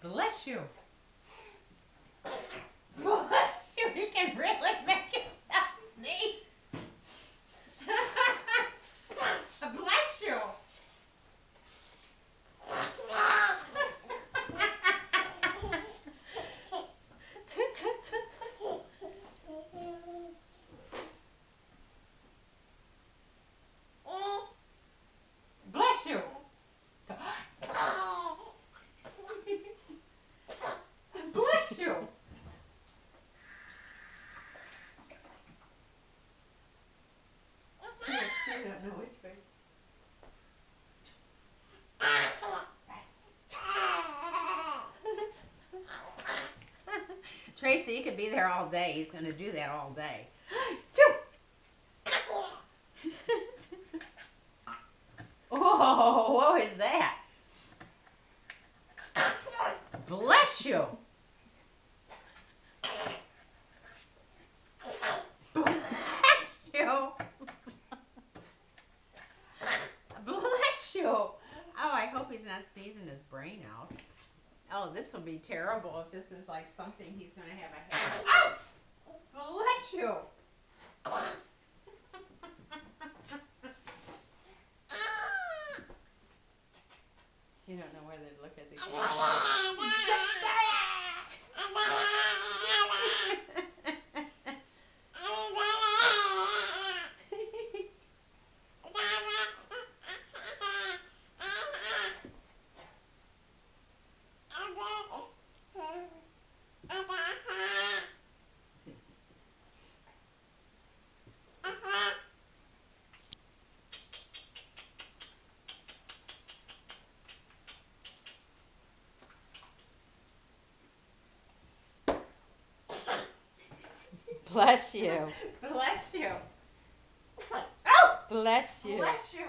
Bless you. Bless you. He can really make himself sneeze. Bless you. Bless you. Bless you. I don't know which way. Tracy, you could be there all day. He's going to do that all day. Oh, what is that? Bless you. Bless you. Bless you. Oh, I hope he's not sneezing his brain out. Oh, this will be terrible if this is like something he's going to have a habit. Oh! Bless you. You don't know whether to look at the camera. Bless you. Bless you. Bless you. Bless you.